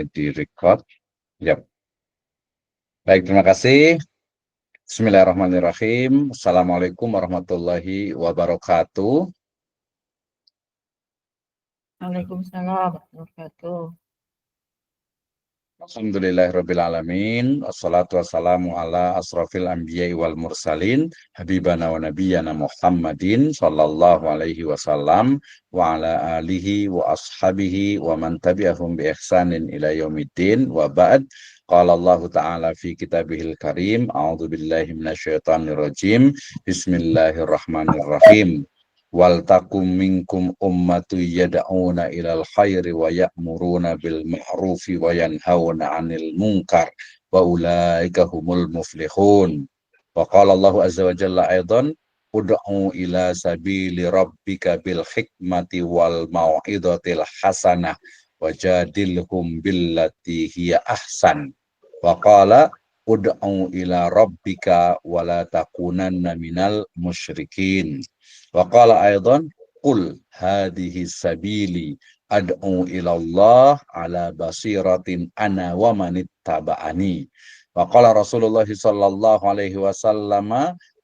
Di record. Yap. Baik, terima kasih. Bismillahirrahmanirrahim. Assalamualaikum warahmatullahi wabarakatuh. Waalaikumsalam warahmatullahi wabarakatuh. Alhamdulillahirrabbilalamin. Wassalatu wassalamu ala asrafil anbiya'i wal mursalin. Habibana wa nabiyyana Muhammadin sallallahu alaihi wasallam wa ala alihi wa ashabihi wa man tabi'ahum bi ihsanin ila yaumiddin wa ba'd. Qala Allah Ta'ala fi kitabihil karim. A'udzu billahi minasyaitonir rajim. Bismillahirrahmanirrahim. Wal takum minkum ummatu yad'una ilal khairi wa ya'muruna bil ma'rufi wa yanhauna 'anil munkar wa ulaika humul muflihun. Wa qala Allah azza wa jalla aidan ud'u ila sabili rabbika bil hikmati wal mau'izatil hasanah wajadilhum billati hiya ahsan. Wa qala ud'u ila rabbika wa la takunanna minal musyrikin. Wa qala aidan qul hadhihi sabili ad'u ila Allah ala basiratin ana wa manittaba'ani. Wa qala Rasulullah sallallahu alaihi wasallam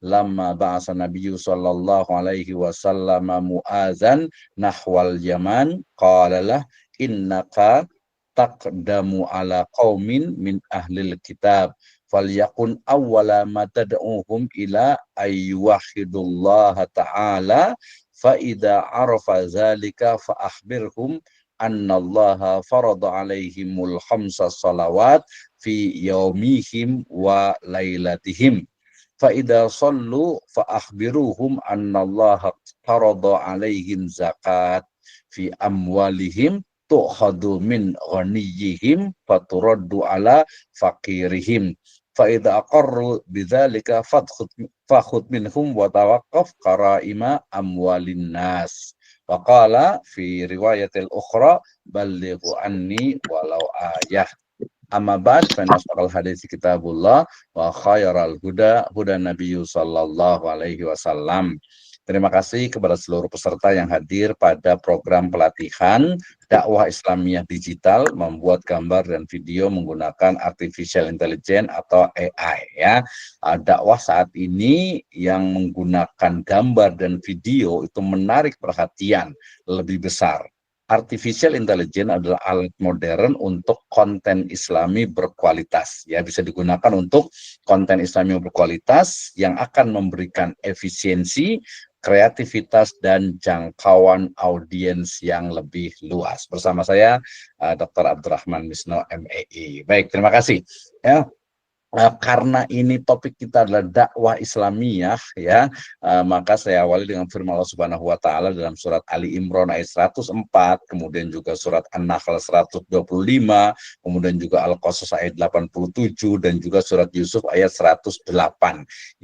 lamma ba'asa nabiyyu sallallahu alaihi wasallam Mu'adzan nahwal Yaman qala lah innaka taqdamu ala qaumin min ahlil kitab falyakun awwala ma tad'uhum ila ayyuwahidullaha ta'ala fa idza arafa zalika fa akhbirhum annallaha farada alaihimul khamsa salawat fi yaumihim wa lailatihim fa idza sallu fa akhbiruhum annallaha farada alaihim zakat fi amwalihim tu'khadu min ghaniyihim faturaddu ala faqirihim fa idza aqarru bidzalika fakhud minhum wa tawaqqaf qaraima amwalin nas. Wa qala fi riwayatil ukhra ballighu anni walau ayah. Amma ba'd fa nasaqal hadits kitabullah wa khairal huda huda nabiyyu sallallahu alaihi wasallam. Terima kasih kepada seluruh peserta yang hadir pada program pelatihan dakwah Islamiyah digital membuat gambar dan video menggunakan artificial intelligence atau AI ya. Dakwah saat ini yang menggunakan gambar dan video itu menarik perhatian lebih besar. Artificial intelligence adalah alat modern untuk konten Islami berkualitas. Ya, bisa digunakan untuk konten Islami berkualitas yang akan memberikan efisiensi, kreativitas, dan jangkauan audiens yang lebih luas. Bersama saya, Dr. Abdurrahman Misno, MEI. Baik, terima kasih. Ya. Karena ini topik kita adalah dakwah Islamiyah ya, maka saya awali dengan firman Allah Subhanahu wa taala dalam surat Ali Imran ayat 104, kemudian juga surat An-Nahl 125, kemudian juga Al-Qasas ayat 87 dan juga surat Yusuf ayat 108.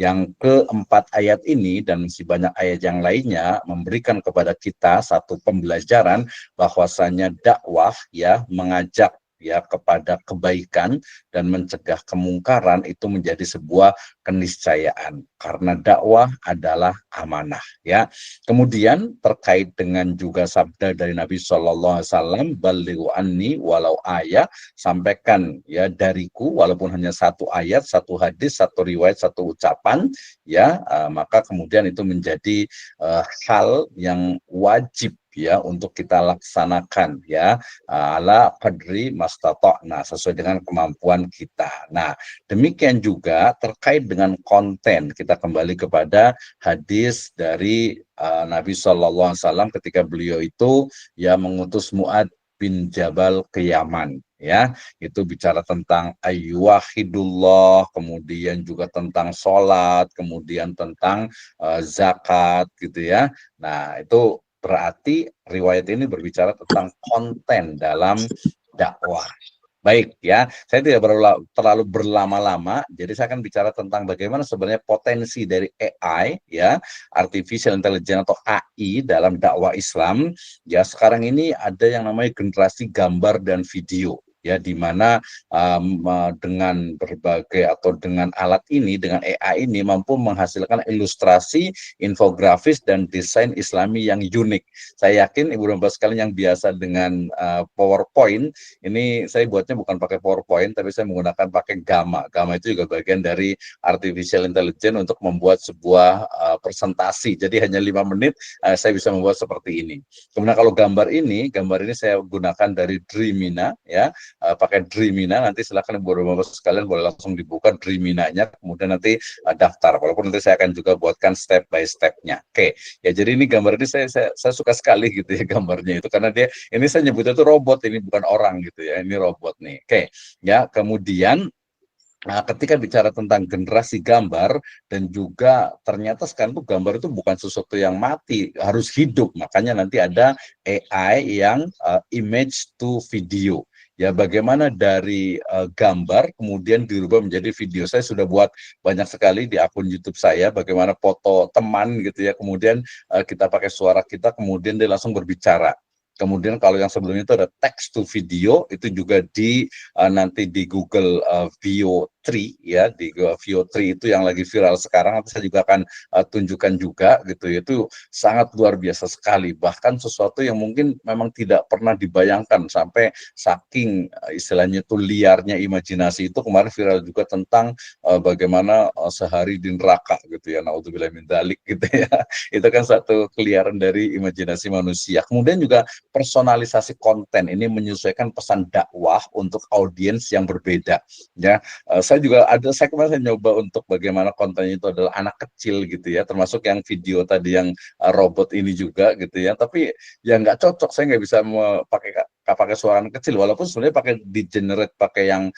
Yang keempat ayat ini dan masih banyak ayat yang lainnya memberikan kepada kita satu pembelajaran bahwasanya dakwah ya mengajak ya kepada kebaikan dan mencegah kemungkaran itu menjadi sebuah keniscayaan karena dakwah adalah amanah ya. Kemudian terkait dengan juga sabda dari Nabi Shallallahu Alaihi Wasallam, balighu anni walau ayat, sampaikan ya dariku walaupun hanya satu ayat, satu hadis, satu riwayat, satu ucapan ya, maka kemudian itu menjadi hal yang wajib ya untuk kita laksanakan ya ala qadri mastata'na sesuai dengan kemampuan kita. Nah, demikian juga terkait dengan konten kita kembali kepada hadis dari Nabi Shallallahu Alaihi Wasallam ketika beliau itu ya mengutus Mu'ad bin Jabal ke Yaman ya, itu bicara tentang ayyuwahidullah, kemudian juga tentang sholat, kemudian tentang zakat gitu ya. Nah, itu berarti riwayat ini berbicara tentang konten dalam dakwah. Baik ya, saya tidak terlalu berlama-lama, jadi saya akan bicara tentang bagaimana sebenarnya potensi dari AI ya, artificial intelligence atau AI dalam dakwah Islam. Ya, sekarang ini ada yang namanya generasi gambar dan video. ya, di mana dengan berbagai atau dengan alat ini, dengan AI ini mampu menghasilkan ilustrasi, infografis dan desain Islami yang unik. Saya yakin Ibu dan Bapak sekalian yang biasa dengan PowerPoint, ini saya buatnya bukan pakai PowerPoint, tapi saya menggunakan pakai Gamma. Gamma itu juga bagian dari artificial intelligence untuk membuat sebuah presentasi. Jadi hanya 5 menit saya bisa membuat seperti ini. Kemudian kalau gambar ini saya gunakan dari Dreamina, ya, pakai Dreamina. Nanti silakan Ibu Bapak sekalian boleh langsung dibuka Dreaminanya, kemudian nanti daftar. Walaupun nanti saya akan juga buatkan step by step-nya. Oke, ya jadi ini gambar ini saya suka sekali gitu ya gambarnya itu, karena ini saya nyebutnya itu robot, ini bukan orang gitu ya, ini robot nih. Oke, ya kemudian ketika bicara tentang generasi gambar dan juga ternyata sekarang tuh gambar itu bukan sesuatu yang mati, harus hidup. Makanya nanti ada AI yang image to video. Ya, bagaimana dari gambar kemudian dirubah menjadi video. Saya sudah buat banyak sekali di akun YouTube saya, bagaimana foto teman gitu ya, kemudian kita pakai suara kita, kemudian dia langsung berbicara. Kemudian kalau yang sebelumnya itu ada text to video, itu juga nanti di Google Veo 3 ya, di Veo 3 itu yang lagi viral sekarang. Nanti saya juga akan tunjukkan juga gitu ya, itu sangat luar biasa sekali, bahkan sesuatu yang mungkin memang tidak pernah dibayangkan, sampai saking istilahnya itu liarnya imajinasi. Itu kemarin viral juga tentang bagaimana sehari di neraka gitu ya, naudzubillah min dzalik gitu ya. Itu kan satu keliaran dari imajinasi manusia. Kemudian juga personalisasi konten ini menyesuaikan pesan dakwah untuk audiens yang berbeda. Ya, saya kemarin saya nyoba untuk bagaimana kontennya itu adalah anak kecil gitu ya, termasuk yang video tadi yang robot ini juga gitu ya. Tapi ya nggak cocok, saya nggak bisa pakai suara anak kecil, walaupun sebenarnya pakai di generate pakai yang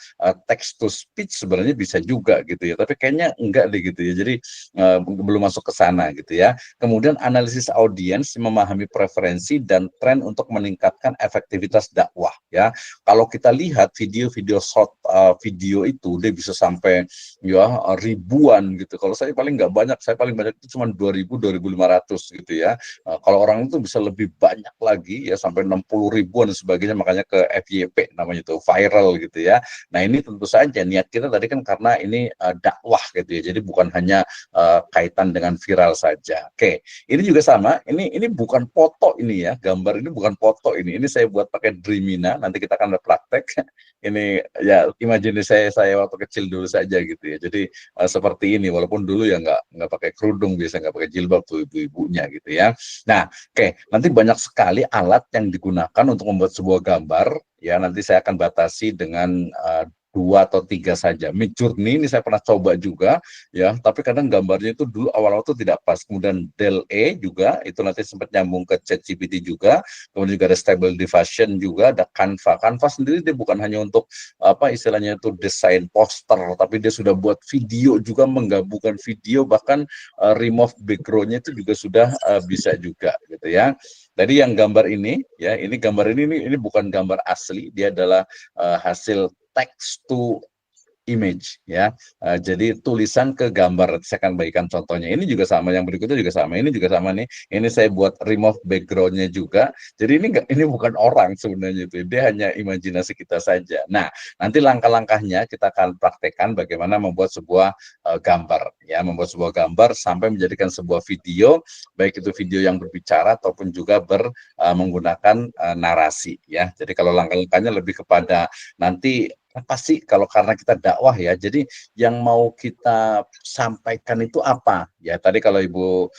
text to speech sebenarnya bisa juga gitu ya, tapi kayaknya enggak deh gitu ya, jadi belum masuk ke sana gitu ya. Kemudian analisis audiens, memahami preferensi dan tren untuk meningkatkan efektivitas dakwah ya. Kalau kita lihat video-video short video itu dia bisa sampai ya ribuan gitu. Kalau saya paling nggak banyak, saya paling banyak itu cuma 2000 2500 gitu ya. Kalau orang itu bisa lebih banyak lagi ya, sampai 60 ribuan dan sebagainya, makanya ke FYP namanya itu viral gitu ya. Nah, ini tentu saja niat kita tadi kan karena ini dakwah gitu ya. Jadi bukan hanya kaitan dengan viral saja. Oke, ini juga sama. Ini bukan foto ini ya, gambar ini bukan foto ini. Ini saya buat pakai Dreamina. Nanti kita akan praktek. Ini ya imajinasi saya waktu kecil dulu saja gitu ya. Jadi seperti ini, walaupun dulu ya nggak pakai kerudung, biasa nggak pakai jilbab tuh ibu-ibunya gitu ya. Nah, oke, nanti banyak sekali alat yang digunakan untuk membuat sebuah gambar ya. Nanti saya akan batasi dengan 2 atau 3 saja. Midjourney ini saya pernah coba juga ya, tapi kadang gambarnya itu dulu awal-awal itu tidak pas. Kemudian DALL-E juga itu nanti sempat nyambung ke ChatGPT juga. Kemudian juga ada Stable Diffusion juga, ada Canva. Canva sendiri dia bukan hanya untuk apa istilahnya itu desain poster, tapi dia sudah buat video juga, menggabungkan video, bahkan remove background-nya itu juga sudah bisa juga gitu ya. Jadi yang gambar ini ya, ini gambar ini bukan gambar asli, dia adalah hasil text to image ya. Jadi tulisan ke gambar. Saya akan bagikan contohnya. Ini juga sama, yang berikutnya juga sama. Ini juga sama nih. Ini saya buat remove backgroundnya juga. Jadi ini bukan orang sebenarnya itu. Dia hanya imajinasi kita saja. Nah, nanti langkah-langkahnya kita akan praktekkan bagaimana membuat sebuah gambar ya, membuat sebuah gambar sampai menjadikan sebuah video, baik itu video yang berbicara ataupun juga menggunakan narasi ya. Jadi kalau langkah-langkahnya lebih kepada nanti apa sih, kalau karena kita dakwah ya, jadi yang mau kita sampaikan itu apa ya. Tadi kalau Ibu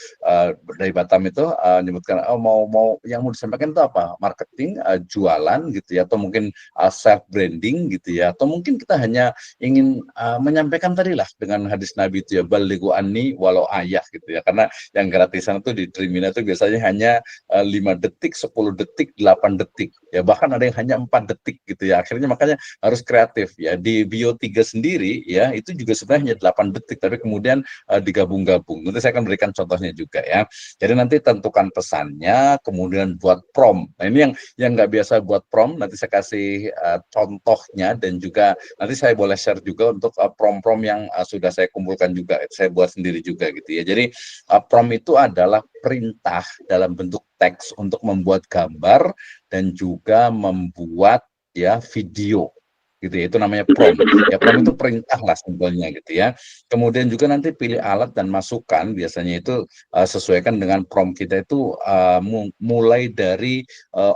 dari Batam itu menyebutkan mau yang mau disampaikan itu apa, marketing, jualan gitu ya, atau mungkin self branding gitu ya, atau mungkin kita hanya ingin menyampaikan tadi lah dengan hadis Nabi itu ya, balighu anni walau ayah gitu ya. Karena yang gratisan itu di Dreamina itu biasanya hanya 5 detik, 10 detik, 8 detik ya, bahkan ada yang hanya 4 detik gitu ya. Akhirnya makanya harus kreatif ya. Di Bio 3 sendiri ya, itu juga sebenarnya hanya 8 detik, tapi kemudian digabung-gabung. Nanti saya akan berikan contohnya juga ya. Jadi nanti tentukan pesannya, kemudian buat prompt. Nah, ini yang nggak biasa buat prompt, nanti saya kasih contohnya, dan juga nanti saya boleh share juga untuk prompt-prompt yang sudah saya kumpulkan juga, saya buat sendiri juga gitu ya. Jadi prompt itu adalah perintah dalam bentuk teks untuk membuat gambar dan juga membuat ya video gitu ya, itu namanya prompt. Ya prompt itu perintah lah simpelnya gitu ya. Kemudian juga nanti pilih alat dan masukan, biasanya itu sesuaikan dengan prompt kita itu mulai dari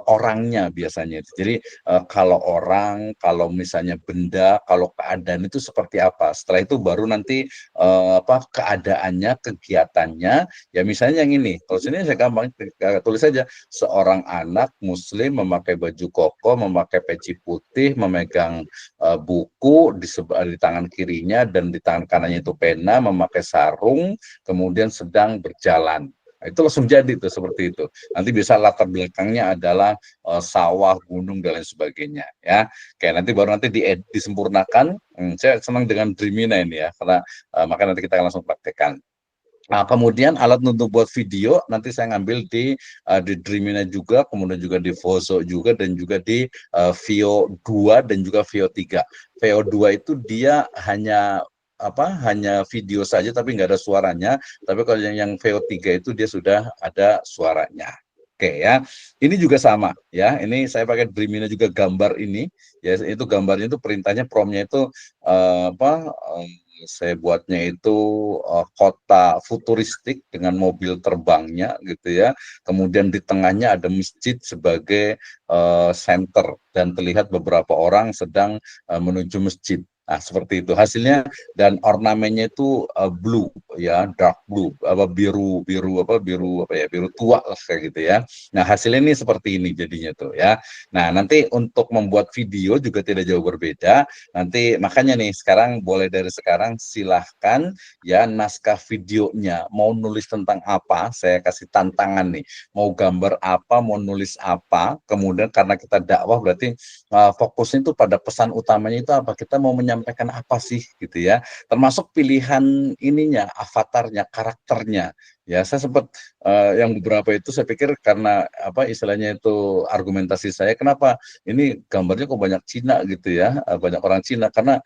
orangnya biasanya. Jadi kalau orang, kalau misalnya benda, kalau keadaan itu seperti apa. Setelah itu baru nanti keadaannya, kegiatannya. Ya misalnya yang ini, kalau sini saya gampang tulis saja seorang anak muslim memakai baju koko, memakai peci putih, memegang buku di tangan kirinya dan di tangan kanannya itu pena, memakai sarung, kemudian sedang berjalan. Nah, itu langsung jadi tuh seperti itu. Nanti bisa latar belakangnya adalah sawah, gunung dan lain sebagainya ya. Kayak nanti baru nanti disempurnakan. Saya senang dengan Dreamina ini ya, karena maka nanti kita akan langsung praktekkan. Nah, kemudian alat untuk buat video nanti saya ngambil di Dreamina juga, kemudian juga di Vozo juga, dan juga di Veo 2 dan juga Veo 3. Veo 2 itu dia hanya video saja tapi nggak ada suaranya, tapi kalau yang Veo 3 itu dia sudah ada suaranya. Oke ya, ini juga sama ya. Ini saya pakai Dreamina juga gambar ini ya, itu gambarnya itu perintahnya promptnya itu saya buatnya itu kota futuristik dengan mobil terbangnya gitu ya. Kemudian di tengahnya ada masjid sebagai center dan terlihat beberapa orang sedang menuju masjid. Nah, seperti itu hasilnya, dan ornamennya itu blue ya, dark blue, biru tua lah kayak gitu ya. Nah, hasilnya ini seperti ini jadinya tuh ya. Nah, nanti untuk membuat video juga tidak jauh berbeda. Nanti makanya nih sekarang, boleh dari sekarang silahkan ya, naskah videonya mau nulis tentang apa, saya kasih tantangan nih, mau gambar apa, mau nulis apa. Kemudian karena kita dakwah berarti fokusnya itu pada pesan utamanya itu apa, kita mau menyampaikan apa sih gitu ya, termasuk pilihan ininya, avatarnya, karakternya ya. Saya sempat yang beberapa itu saya pikir karena istilahnya itu argumentasi saya, kenapa ini gambarnya kok banyak Cina gitu ya, banyak orang Cina, karena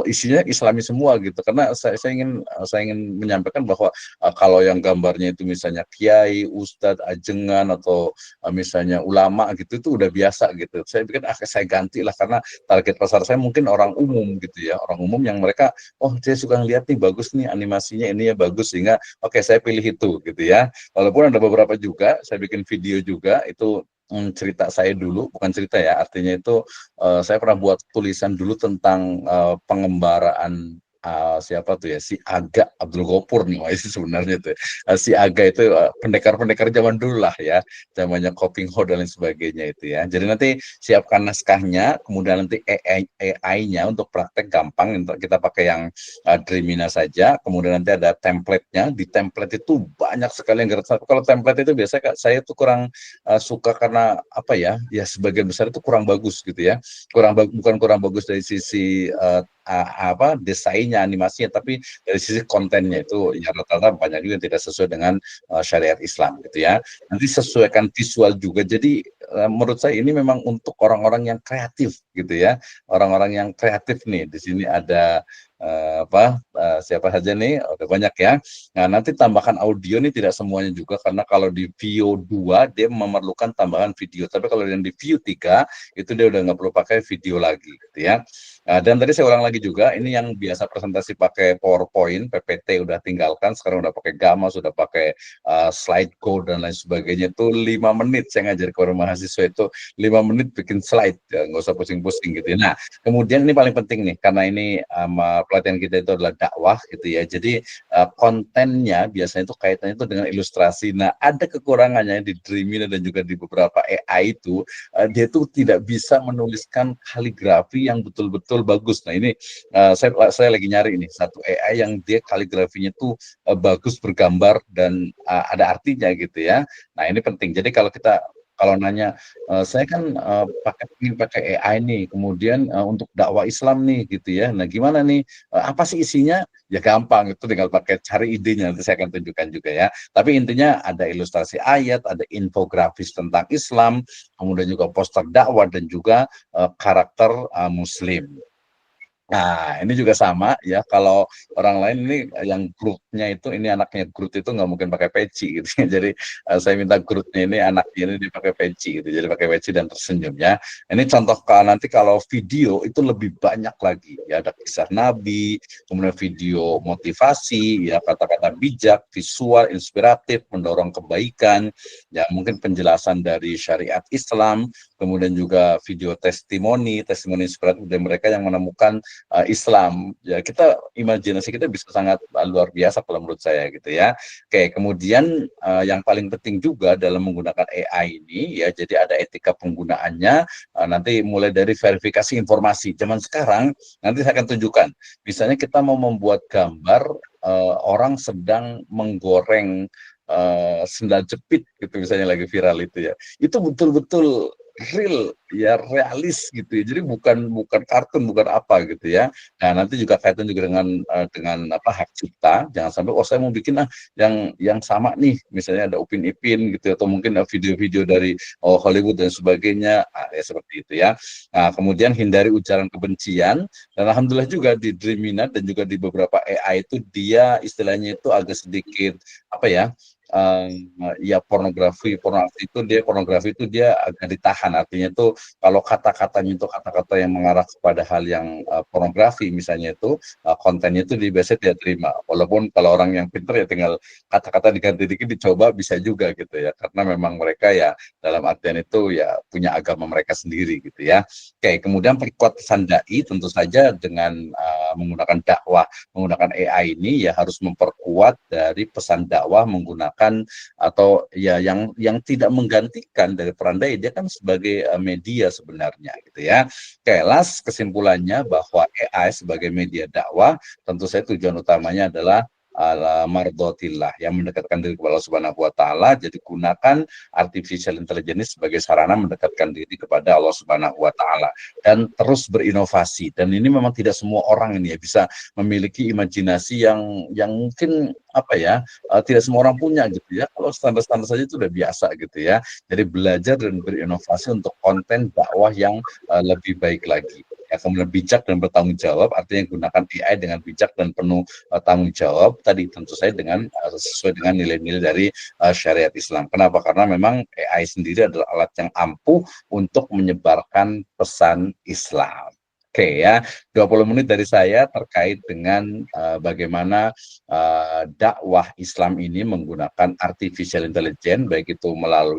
isinya Islami semua gitu. Karena saya ingin menyampaikan bahwa kalau yang gambarnya itu misalnya kiai, ustadz, ajengan, atau misalnya ulama gitu, itu udah biasa gitu. Saya pikir saya ganti lah, karena target pasar saya mungkin orang umum gitu ya, orang umum yang mereka, oh saya suka ngeliat nih, bagus nih animasinya, ini ya bagus, sehingga oke, saya pilih itu gitu ya. Walaupun ada beberapa juga saya bikin video juga itu cerita saya dulu, bukan cerita ya, artinya itu saya pernah buat tulisan dulu tentang pengembaraan siapa tuh ya, si Aga Abdul Ghafur nih, wah itu sebenarnya tuh si Aga itu pendekar-pendekar zaman dulu lah ya, zamannya Koping Ho dan lain sebagainya itu ya. Jadi nanti siapkan naskahnya, kemudian nanti AI-nya untuk praktek gampang, untuk kita pakai yang Dreamina saja. Kemudian nanti ada template-nya, di template itu banyak sekali yang gratis. Kalau template itu biasanya saya tuh kurang suka, karena ya sebagian besar itu kurang bagus gitu ya, bukan kurang bagus dari sisi desainnya, animasinya, tapi dari sisi kontennya itu ya rata-rata banyak juga yang tidak sesuai dengan syariat Islam gitu ya. Nanti sesuaikan visual juga. Jadi menurut saya ini memang untuk orang-orang yang kreatif gitu ya, orang-orang yang kreatif nih. Di sini ada siapa saja nih, udah banyak ya. Nah, nanti tambahkan audio nih tidak semuanya juga, karena kalau di Veo 2 dia memerlukan tambahan video, tapi kalau yang di Veo 3 itu dia udah nggak perlu pakai video lagi gitu ya. Dan tadi saya ulang lagi juga, ini yang biasa presentasi pakai PowerPoint, PPT udah tinggalkan, sekarang udah pakai Gamma, sudah pakai slide code dan lain sebagainya. Itu 5 menit saya ngajar ke orang mahasiswa itu 5 menit bikin slide, ya, nggak usah pusing-pusing gitu ya. Nah, kemudian ini paling penting nih, karena ini pelatihan kita itu adalah dakwah gitu ya. Jadi kontennya biasanya itu kaitannya itu dengan ilustrasi. Nah, ada kekurangannya di Dreamina dan juga di beberapa AI itu, dia itu tidak bisa menuliskan kaligrafi yang betul-betul bagus. Nah, ini saya lagi nyari ini satu AI yang dia kaligrafinya tuh bagus, bergambar dan ada artinya gitu ya. Nah, ini penting. Jadi kalau nanya, saya kan ingin pakai AI nih, kemudian untuk dakwah Islam nih gitu ya. Nah, gimana nih? Apa sih isinya? Ya gampang, itu tinggal pakai cari idenya, nanti saya akan tunjukkan juga ya. Tapi intinya ada ilustrasi ayat, ada infografis tentang Islam, kemudian juga poster dakwah dan juga karakter Muslim. Nah, ini juga sama ya, kalau orang lain ini yang Groot-nya itu, ini anaknya Groot itu nggak mungkin pakai peci gitu ya. Jadi, saya minta Groot-nya ini anaknya ini dia pakai peci gitu, jadi pakai peci dan tersenyum ya. Ini contoh nanti kalau video itu lebih banyak lagi ya, ada kisah Nabi, kemudian video motivasi ya, kata-kata bijak, visual, inspiratif, mendorong kebaikan, ya mungkin penjelasan dari syariat Islam, kemudian juga video testimoni inspiratif dari mereka yang menemukan Islam ya, kita imajinasi kita bisa sangat luar biasa kalau menurut saya gitu ya. Oke, kemudian yang paling penting juga dalam menggunakan AI ini ya, jadi ada etika penggunaannya, nanti mulai dari verifikasi informasi. Zaman sekarang nanti saya akan tunjukkan, misalnya kita mau membuat gambar orang sedang menggoreng sendal jepit gitu, misalnya lagi viral itu ya, itu betul-betul real ya, realis gitu ya. Jadi bukan bukan kartun, bukan apa gitu ya. Nah, nanti juga kaitan juga dengan apa, hak cipta. Jangan sampai, "Oh, saya mau bikin yang sama nih," misalnya ada Upin Ipin gitu, atau mungkin video-video dari Hollywood dan sebagainya, ya seperti itu ya. Nah, kemudian hindari ujaran kebencian, dan alhamdulillah juga di Dreamina dan juga di beberapa AI itu dia istilahnya itu agak sedikit apa ya, ya pornografi itu dia agak ditahan, artinya itu kalau kata-katanya itu kata-kata yang mengarah kepada hal yang pornografi misalnya itu, kontennya itu biasanya tidak terima. Walaupun kalau orang yang pintar ya tinggal kata-kata diganti dikit dicoba bisa juga gitu ya, karena memang mereka ya dalam artian itu ya punya agama mereka sendiri gitu ya. Oke, kemudian perkuat pesan dai tentu saja dengan menggunakan dakwah, menggunakan AI ini ya harus memperkuat dari pesan dakwah menggunakan atau ya yang tidak menggantikan dari peran dai, dia kan sebagai media sebenarnya gitu ya. Oke, last kesimpulannya bahwa AI sebagai media dakwah tentu saya tujuan utamanya adalah ala mardotillah, yang mendekatkan diri kepada Allah Subhanahu wa taala. Jadi gunakan artificial intelligence sebagai sarana mendekatkan diri kepada Allah Subhanahu wa taala dan terus berinovasi. Dan ini memang tidak semua orang ini ya bisa memiliki imajinasi yang mungkin apa ya, tidak semua orang punya gitu ya. Kalau standar-standar saja itu udah biasa gitu ya. Jadi belajar dan berinovasi untuk konten dakwah yang lebih baik lagi. Ya, kemudian bijak dan bertanggung jawab, artinya gunakan AI dengan bijak dan penuh tanggung jawab. Tadi tentu saja dengan sesuai dengan nilai-nilai dari syariat Islam. Kenapa? Karena memang AI sendiri adalah alat yang ampuh untuk menyebarkan pesan Islam. Oke ya, 20 menit dari saya terkait dengan bagaimana dakwah Islam ini menggunakan artificial intelligence, baik itu melalui